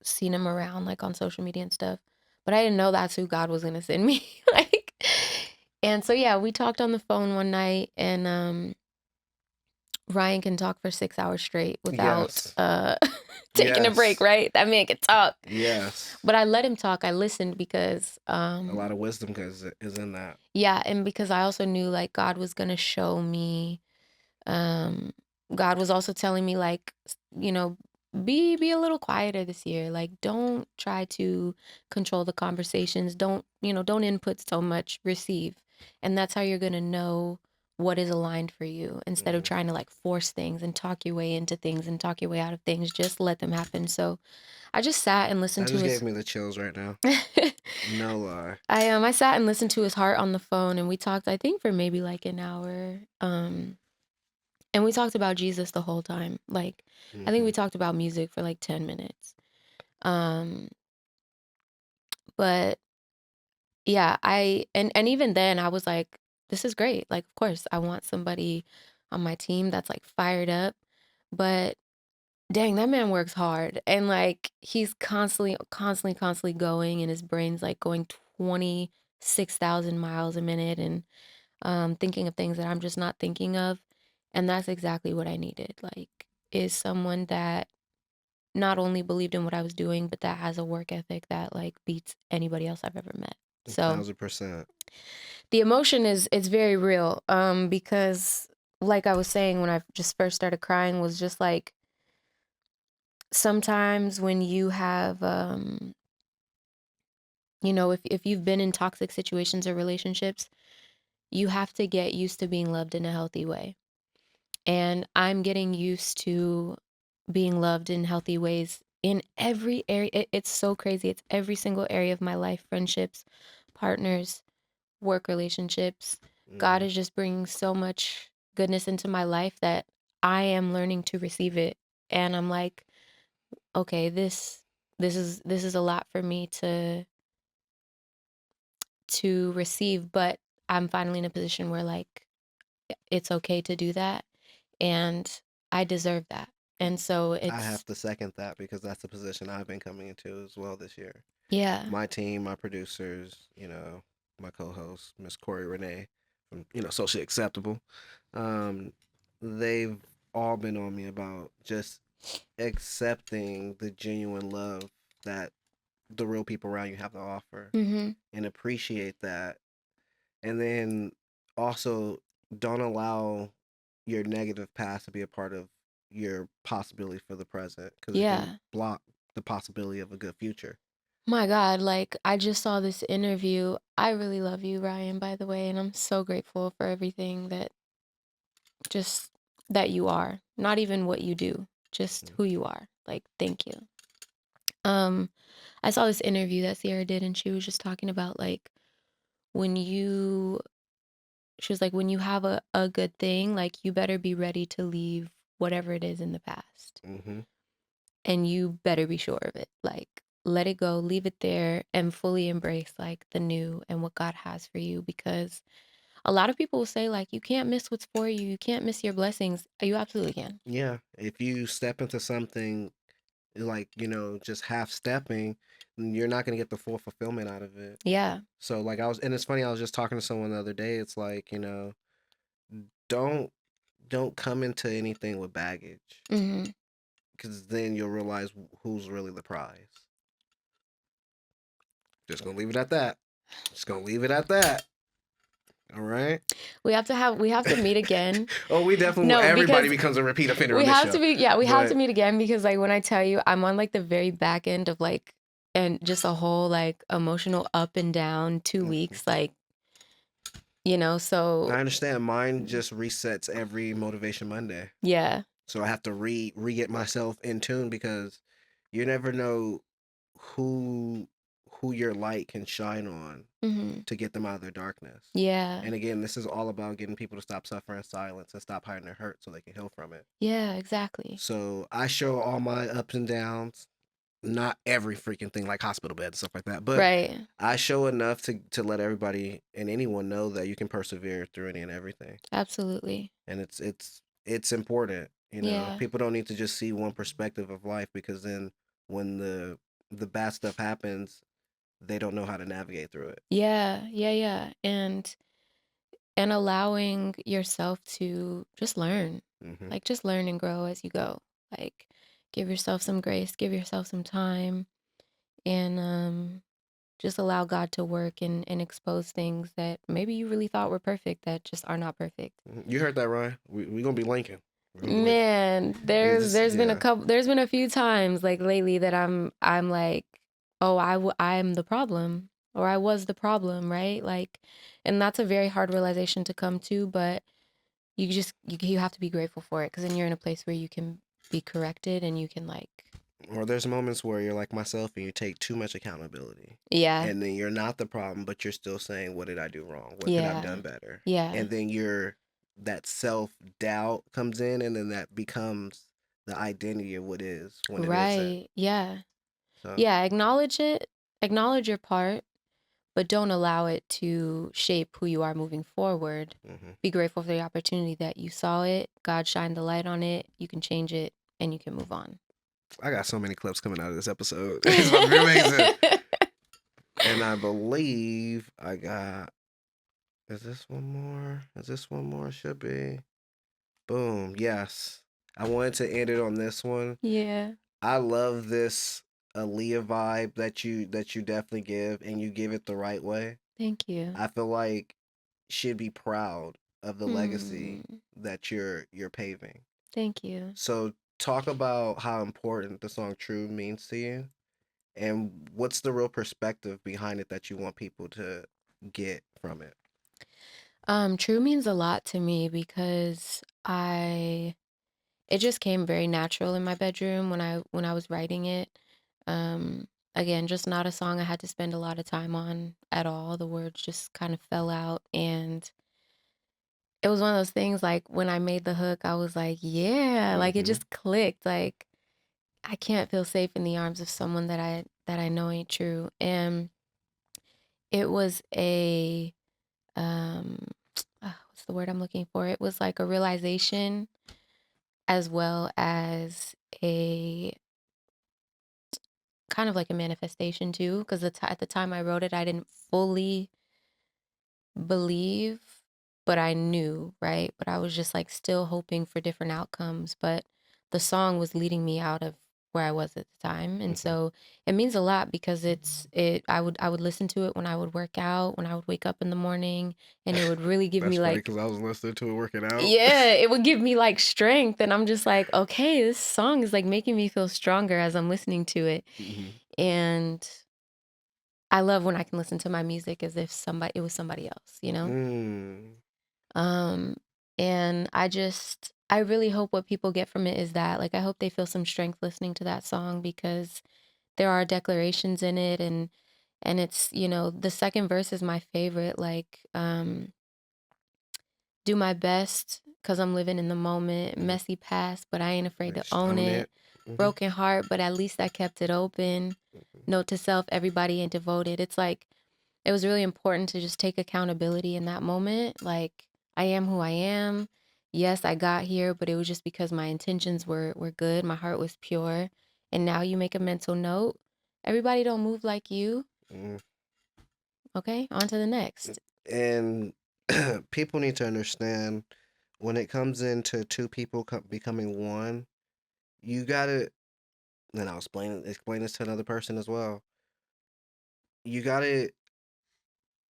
seen him around like on social media and stuff. But I didn't know that's who God was gonna send me. Like, and so yeah, we talked on the phone one night, and Ryan can talk for 6 hours straight without taking a break, right? That man can talk. Yes. But I let him talk. I listened because a lot of wisdom is in that. Yeah, and because I also knew like God was gonna show me. God was also telling me like, be a little quieter this year. Like, don't try to control the conversations. Don't input so much. Receive, and that's how you're gonna know what is aligned for you, instead of trying to like force things and talk your way into things and talk your way out of things. Just let them happen. So I just sat and listened to his. That just gave me the chills right now. No lie. I sat and listened to his heart on the phone, and we talked, I think, for maybe like an hour. And we talked about Jesus the whole time. Like, I think we talked about music for like 10 minutes. But yeah, and even then I was like, this is great. Like, of course, I want somebody on my team that's like fired up. But dang, that man works hard. And like he's constantly going, and his brain's like going 26,000 miles a minute, and thinking of things that I'm just not thinking of. And that's exactly what I needed. Like, is someone that not only believed in what I was doing, but that has a work ethic that like beats anybody else I've ever met. So 1,000%. the emotion is it's very real. Because like I was saying when I just first started crying was just like sometimes when you have if you've been in toxic situations or relationships, you have to get used to being loved in a healthy way. And I'm getting used to being loved in healthy ways in every area. It's so crazy. It's every single area of my life, friendships, partners, work relationships. God Mhm. is just bringing so much goodness into my life that I am learning to receive it. And I'm like, okay, this is a lot for me to receive, but I'm finally in a position where like it's okay to do that, and I deserve that. And so I it's have to second that because that's the position I've been coming into as well this year. yeah. My team, my producers, my co-host, Miss Corey Renee from, Socially Acceptable, um, they've all been on me about just accepting the genuine love that the real people around you have to offer Mhm. and appreciate that. And then also don't allow your negative past to be a part of your possibility for the present because it can Yeah. block the possibility of a good future. My God, like I just saw this interview. I really love you, Ryan, by the way, and I'm so grateful for everything just that you are. Not even what you do, just Mm. who you are. Like, thank you. Um, I saw this interview that Sierra did, and she was just talking about like when you she was like, when you have a good thing, like you better be ready to leave whatever it is in the past. Mm-hmm. And you better be sure of it. Like, let it go, leave it there, and fully embrace like the new and what God has for you. Because a lot of people will say, like, you can't miss what's for you. You can't miss your blessings. You absolutely can. Yeah, if you step into something like just half stepping, you're not going to get the full fulfillment out of it. Yeah. So like and it's funny, I was just talking to someone the other day. It's like don't don't come into anything with baggage Hmm. because then you'll realize who's really the prize. Just gonna leave it at that. Just gonna leave it at that. All right. We have to meet again. Oh, we definitely will. No, Everybody because becomes a repeat offender we on this have to show. be yeah, we have to But meet again because like when I tell you I'm on like the very back end of like and just a whole like emotional up and down 2 weeks, like so I understand mine just resets every Motivation Monday. yeah. So I have to re get myself in tune because you never know who your light can shine on Hmm. to get them out of their darkness. Yeah. And again, this is all about getting people to stop suffering in silence and stop hiding their hurt so they can heal from it. Yeah, exactly. So I show all my ups and downs, not every freaking thing like hospital bed and stuff like that, but Right. I show enough to let everybody and anyone know that you can persevere through any and everything. Absolutely. And it's important. Yeah. People don't need to just see one perspective of life because then when the bad stuff happens, they don't know how to navigate through it. Yeah. Yeah. Yeah. And allowing yourself to just learn. Hmm. Like just learn and grow as you go. Like give yourself some grace, give yourself some time, and just allow God to work and expose things that maybe you really thought were perfect that just are not perfect. You heard that, Ryan? We gonna be linking. We're gonna be linking. Man, Yeah, there's been yeah. there's been a few times like lately that I'm like, oh, I'm the problem, or I was the problem, right? Like, and that's a very hard realization to come to, but you have to be grateful for it because then you're in a place where you can be corrected and you can like Or there's moments where you're like myself and you take too much accountability. yeah, And then you're not the problem, but you're still saying, what did I do wrong? What could I have yeah, done better? yeah, And then that self doubt comes in and then that becomes the identity of what is when it isn't. right, yeah, So yeah. Acknowledge it, acknowledge your part, but don't allow it to shape who you are moving forward. Mm-hmm. Be grateful for the opportunity that you saw it. God shined the light on it. You can change it and you can move on. I got so many clips coming out of this episode. It's about to be amazing. And I believe I got. Is this one more? Is this one more? Should be. Boom. Yes. I wanted to end it on this one. Yeah. I love this Aaliyah vibe that you definitely give, and you give it the right way. Thank you. I feel like she'd be proud of the legacy Hmm. that you're paving. Thank you. So talk about how important the song True means to you, and what's the real perspective behind it that you want people to get from it. True means a lot to me because it just came very natural in my bedroom when I was writing it. Um, Again, just not a song I had to spend a lot of time on at all. The words just kind of fell out, and it was one of those things like when I made the hook, I was like, yeah, like it Mm-hmm. just clicked. Like I can't feel safe in the arms of someone that I know ain't true. And it was a um what's the word I'm looking for? It was like a realization as well as a kind of like a manifestation too, because at the time I wrote it, I didn't fully believe, but I knew, right? But I was just like still hoping for different outcomes. But the song was leading me out of where I was at the time. And Mm-hmm. so it means a lot because I would listen to it when I would work out, when I would wake up in the morning, and it would really give That's me funny like, because I was listening to it working out. yeah, it would give me like strength. And I'm just like, okay, this song is like making me feel stronger as I'm listening to it. Mm-hmm. And I love when I can listen to my music as if it was somebody else, you know? Mm. Um, and I really hope what people get from it is that, like, I hope they feel some strength listening to that song because there are declarations in it and it's, the second verse is my favorite, like, do my best because I'm living in the moment, Mhm. messy past, but I ain't afraid to Just own own it. it. Mhm. Broken heart, but at least I kept it open. Mhm. Note to self, everybody ain't devoted. It's like it was really important to just take accountability in that moment. Like, I am who I am. Yes, I got here, but it was just because my intentions were good. My heart was pure. And now you make a mental note. Everybody don't move like you. Mm. Okay, on to the next. And people need to understand when it comes into two people becoming one, you gotta. And I'll explain this to another person as well. You gotta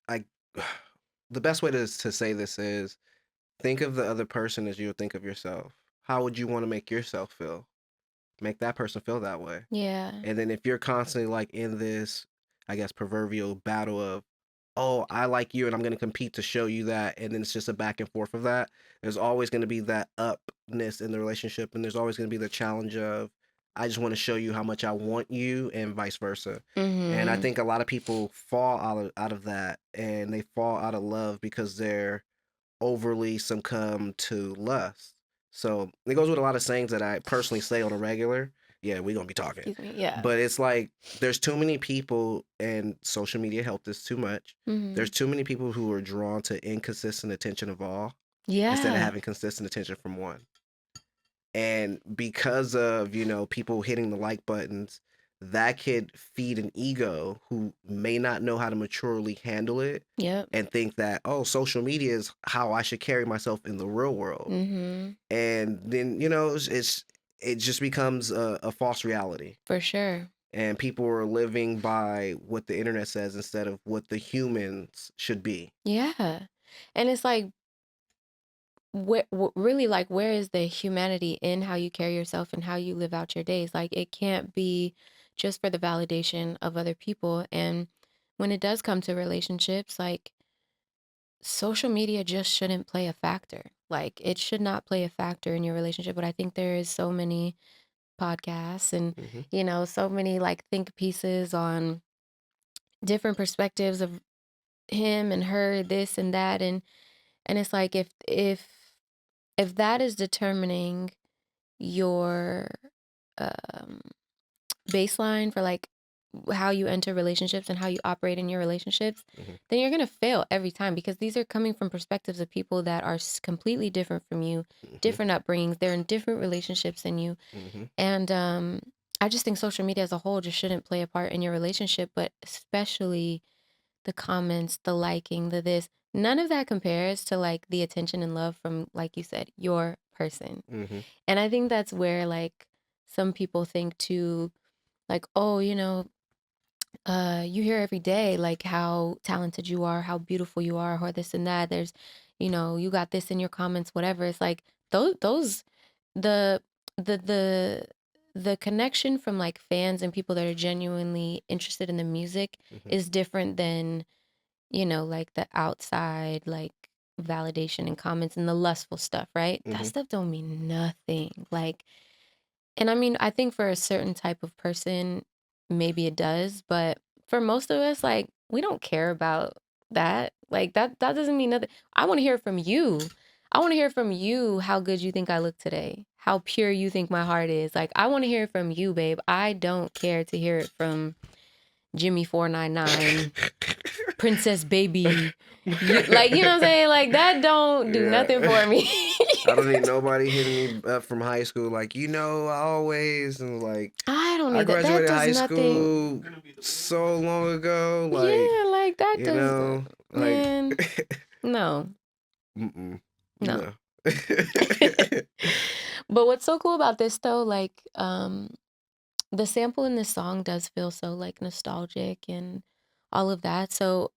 like. The best way to say this is think of the other person as you would think of yourself. How would you want to make yourself feel? Make that person feel that way. Yeah. And then if you're constantly like in this, I guess, proverbial battle of, oh, I like you and I'm going to compete to show you that. And then it's just a back and forth of that. There's always going to be that upness in the relationship. And there's always going to be the challenge of, I just want to show you how much I want you and vice versa. And I Mm-hmm. think a lot of people fall out of that and they fall out of love because they're overly succumb to lust. So it goes with a lot of sayings that I personally say on a regular. Yeah, we're gonna be talking. Excuse me. Yeah. But it's like there's too many people and social media helped us too much. Mm-hmm. There's too many people who are drawn to inconsistent attention of all instead of Yeah. having consistent attention from one. And because of, people hitting the like buttons, that could feed an ego who may not know how to maturely handle it Yep. and think that, oh, social media is how I should carry myself in the real world. Mm-hmm. And then, it just becomes a false reality. For sure. And people are living by what the internet says instead of what the humans should be. Yeah. And it's like really like where is the humanity in how you carry yourself and how you live out your days? Like it can't be just for the validation of other people. And when it does come to relationships, like social media just shouldn't play a factor. Like it should not play a factor in your relationship. But I think there is so many podcasts and Hmm. so many like think pieces on different perspectives of him and her, this and that, and it's like if that is determining your um, baseline for like how you enter relationships and how you operate in your relationships, Mhm. then you're going to fail every time, because these are coming from perspectives of people that are completely different from you, Mhm. different upbringings. They're in different relationships than you. Mhm. And I just think social media as a whole just shouldn't play a part in your relationship, but especially the comments, the liking, the this. None of that compares to like the attention and love from, like you said, your person. Mhm. And I think that's where like some people think too, like, oh, you hear every day like how talented you are, how beautiful you are, or this and that. There's, you got this in your comments, whatever. It's like those the the the the connection from like fans and people that are genuinely interested in the music Mhm. is different than, like the outside like validation and comments and the lustful stuff, right? That Mhm. stuff don't mean nothing. Like, and I mean, I think for a certain type of person, maybe it does, but for most of us, like, we don't care about that. Like that doesn't mean nothing. I want to hear from you. I want to hear from you how good you think I look today. How pure you think my heart is. Like, I want to hear from you, babe. I don't care to hear it from Jimmy 499, Princess Baby. Like, you know what I'm saying? Like, that don't do nothing Yeah. for me. I don't need nobody hitting me up from high school like, I always, and like, I don't I need that. That graduated does high nothing. school so long ago, like, Yeah, like that you does, know, like, man. No, mm-mm, no. no. But what's so cool about this though, like, the sample in this song does feel so like nostalgic and all of that. So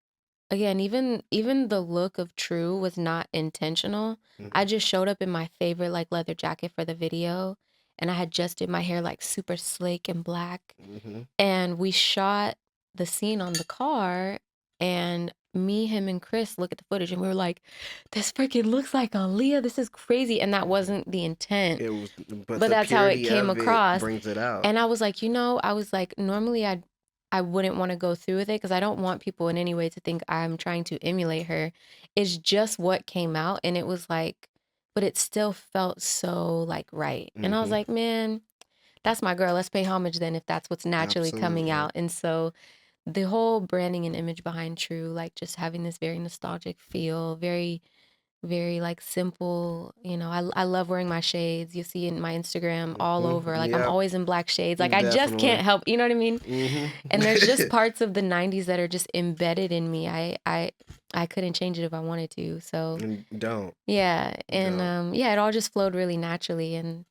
again, even the look of True was not intentional. I Mhm. just showed up in my favorite like leather jacket for the video, and I had just did my hair like super slick and black. Mhm. And we shot the scene on the car, and me, him, and Chris look at the footage and we were like, this freaking looks like Aaliyah. This is crazy. And that Mhm. wasn't the intent, It was, but but the that's how it purity came of it across. brings it out. And I was like, normally I wouldn't want to go through with it because I don't want people in any way to think I'm trying to emulate her. It's just what came out, and it was like, but it still felt so like right. And I was Mhm. like, man, that's my girl. Let's pay homage then if that's what's naturally coming Absolutely. out. And so the whole branding and image behind True, like just having this very nostalgic feel, very, very like simple. I love wearing my shades. You see in my Instagram all Mhm. over. Like, I'm Yep. always in black shades. Like, I just can't Definitely. help. You know what I mean? Mhm. And there's just parts of the 90s that are just embedded in me. I couldn't change it if I wanted to. So And don't. yeah. And Don't. yeah, it all just flowed really naturally, and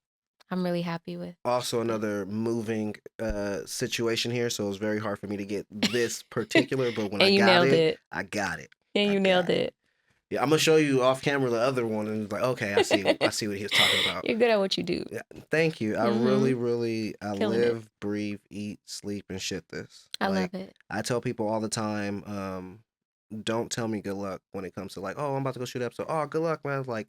I'm really happy with Also it. another moving situation here, so it was very hard for me to get this particular, but when I And you got nailed it, it. I got it. And I you got nailed it. it. Yeah, I'm gonna show you off camera the other one, and it's like, okay, I see what he was talking about. You're good at what you do. Yeah, thank you. I Mm-hmm. really, I Killing it. live, breathe, eat, sleep, and shit this. I Like, love it. I tell people all the time, don't tell me good luck when it comes to like, oh, I'm about to go shoot up. So, oh, good luck, man. Like,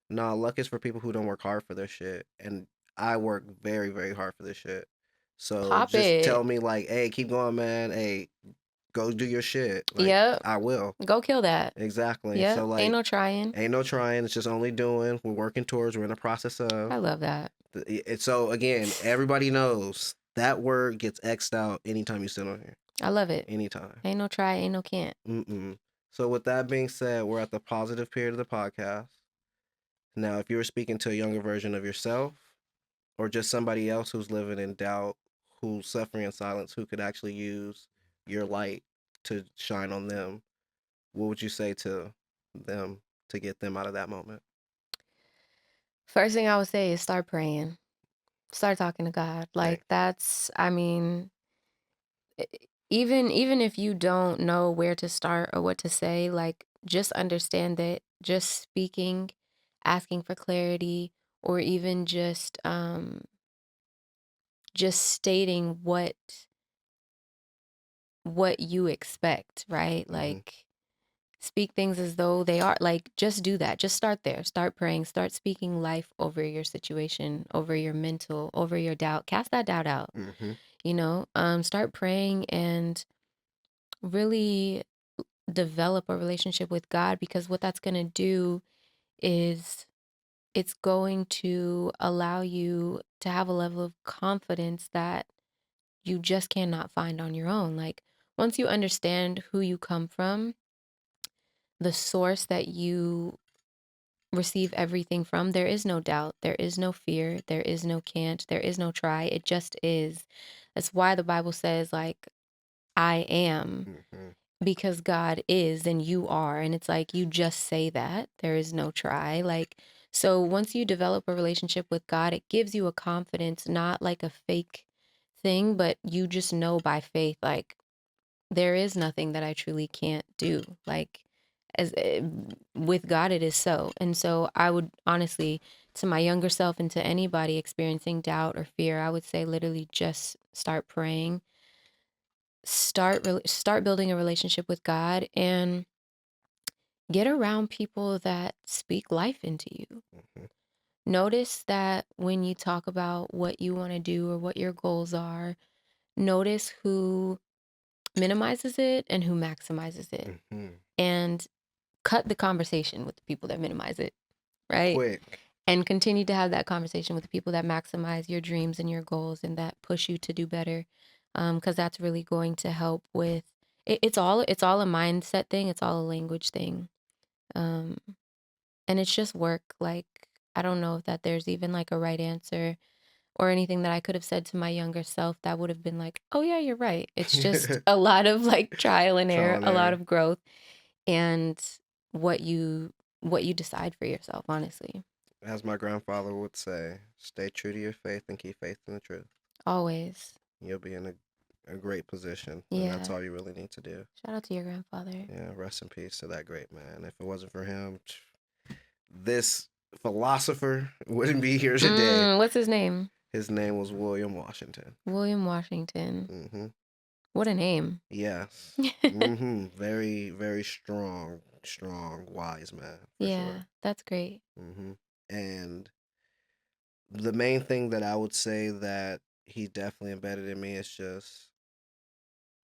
nah, luck is for people who don't work hard for their shit. And I work very, very hard for this shit. So Pop just it. tell me like, hey, keep going, man. Hey, go do your shit. Like, Yep. I will. Go kill that. Exactly. So Yep. Ain't like, no trying. ain't no trying. It's just only doing. We're working towards. We're in the process I of. love that. So again, everybody knows that word gets X'd out anytime you sit on here. I love it. Anytime. Ain't no try, ain't no can't. Mm-mm. So with that being said, we're at the positive period of the podcast. Now, if you were speaking to a younger version of yourself or just somebody else who's living in doubt, who's suffering in silence, who could actually use your light to shine on them, what would you say to them to get them out of that moment? First thing I would say is start praying. Start talking to God. Hey. Like, that's, I mean, e- even if you don't know where to start or what to say, like, just understand that just speaking, asking for clarity, or even just stating what you expect, right? Mm-hmm. Like, speak things as though they are. Like, just do that. Just start there. Start praying. Start speaking life over your situation, over your mental, over your doubt. Cast that doubt out. Mm-hmm. Start praying and really develop a relationship with God, because what that's going to do is it's going to allow you to have a level of confidence that you just cannot find on your own. Like, once you understand who you come from, the source that you receive everything from, there is no doubt, there is no fear, there is no can't, there is no try. It just is. That's why the Bible says, like, I am, Mm-hmm. because God is and you are. And it's like, you just say that. There is no try. Like, so once you develop a relationship with God, it gives you a confidence, not like a fake thing, but you just know by faith, like, there is nothing that I truly can't do. Like, as with God, it is so. And so I would honestly, to my younger self and to anybody experiencing doubt or fear, I would say literally just start praying, start building a relationship with God, and get around people that speak life into you. Mm-hmm. Notice that when you talk about what you want to do or what your goals are, notice who minimizes it and who maximizes it. Mm-hmm. And cut the conversation with the people that minimize it, right? Quick. And continue to have that conversation with the people that maximize your dreams and your goals and that push you to do better. Because that's really going to help with it. It's all a mindset thing. It's all a language thing. Um, and it's just work. Like, I don't know if that there's even like a right answer or anything that I could have said to my younger self that would have been like, oh yeah, you're right. It's just a lot of like trial and error, Trial and a lot error. of growth, and what you decide for yourself, honestly. As my grandfather would say, stay true to your faith and keep faith in the truth. Always. You'll be in a great position, and that's Yeah. all you really need to do. Shout out to your grandfather. Yeah, rest in peace to that great man. If it wasn't for him, this philosopher wouldn't be here today. What's his name? His name was William Washington. William Washington. Mm-hmm. What a name. Yes. Mm-hmm. Very, very strong, wise man, for Yeah, sure. that's great. Mm-hmm. And the main thing that I would say that he definitely embedded in me is just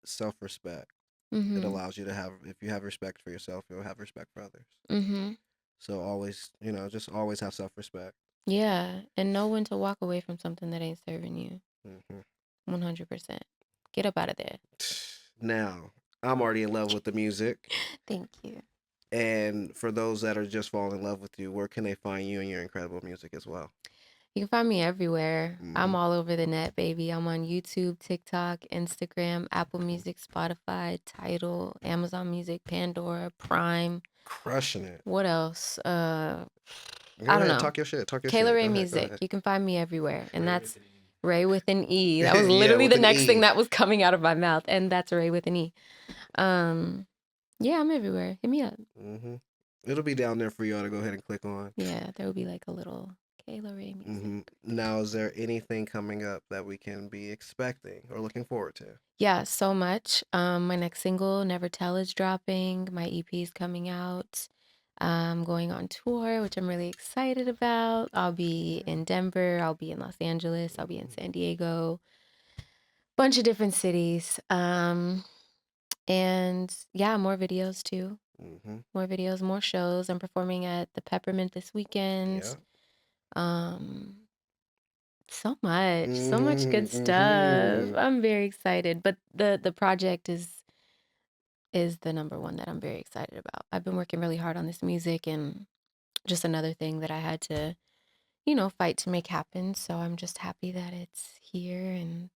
self-respect. It Mm-hmm. allows you to have, if you have respect for yourself, you'll have respect for others. Mm-hmm. So always, just always have self-respect. Yeah, and know when to walk away from something that ain't serving you. Mm-hmm. 100%. Get up out of there. Now, I'm already in love with the music. Thank you. And for those that are just falling in love with you, where can they find you and your incredible music as well? You can find me everywhere. I'm Mhm. all over the net, baby. I'm on YouTube, TikTok, Instagram, Apple Music, Spotify, Tidal, Amazon Music, Pandora, Prime. Crushing it. What else? Go I don't ahead, know. talk your shit. Talk your Kayla shit. Ray Go ahead. Go Music. ahead. You can find me everywhere. And that's Ray with an E. That was Yeah, literally with the an next thing E. that was coming out of my mouth. And that's Ray with an E. Yeah, I'm everywhere. Hit me up. Mhm. It'll be down there for y'all to go ahead and click on. Yeah, there will be like a little Kayla Ray Music. Mhm. Now, is there anything coming up that we can be expecting or looking forward to? Yeah, so much. My next single, Never Tell, is dropping. My EP is coming out. I'm going on tour, which I'm really excited about. I'll be in Denver. I'll be in Los Angeles. I'll be in San Diego. Bunch of different cities. And yeah, more videos too. Mhm. More videos, more shows. I'm performing at the Peppermint this weekend. Yeah. Um, so much good Mhm. stuff. Mhm. I'm very excited. But the project is the number one that I'm very excited about. I've been working really hard on this music, and just another thing that I had to, fight to make happen. So I'm just happy that it's here, and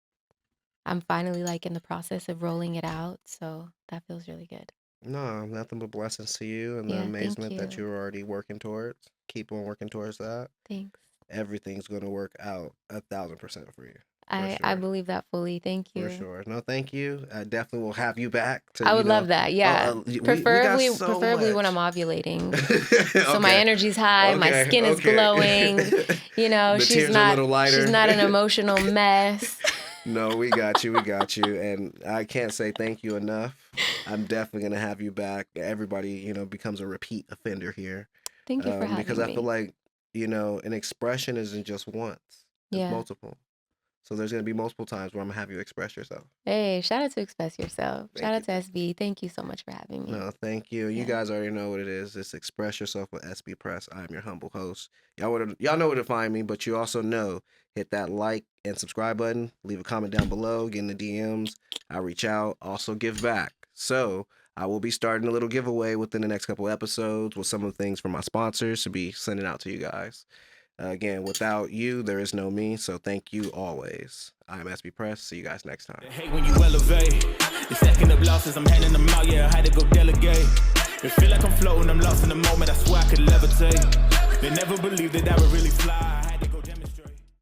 I'm finally like in the process of rolling it out. So that feels really good. No, nothing but blessings to you and the Yeah, thank amazement that you. you're already working towards. Keep on working towards that. Thanks. Everything's going to work out 1,000% for you. For I sure. believe that fully. Thank For you. sure. No, thank you. I definitely will have you back to, I would love that. Yeah. we got Preferably so preferably when much. I'm ovulating. So my Okay. energy's high, my Okay. skin is glowing. The She's tears are a not little lighter. she's not an emotional mess. No, we got you. We got you. And I can't say thank you enough. I'm definitely going to have you back. Everybody, becomes a repeat offender here. Thank you for Because having I feel me. like, an expression isn't just once, it's Yeah. multiple. So there's going to be multiple times where I'm going to have you express yourself. Hey, shout out to Express Yourself. Thank Shout you. out to SB. Thank you so much for having me. No, thank you. You Yeah. guys already know what it is. It's Express Yourself with SB Press. I'm your humble host. Y'all know where to find me, but you also know, hit that like and subscribe button. Leave a comment down below. Get in the DMs. I reach out. Also give back. So I will be starting a little giveaway within the next couple episodes with some of the things from my sponsors to be sending out to you guys. Again, without you, there is no me. So thank you always. I'm SB Press. See you guys next time. I hate when you elevate. The second of losses, I'm handing them out, yeah, I had to go delegate. It feel like I'm floating, I'm lost in the moment, I swear I could levitate. They never believed that I would really fly.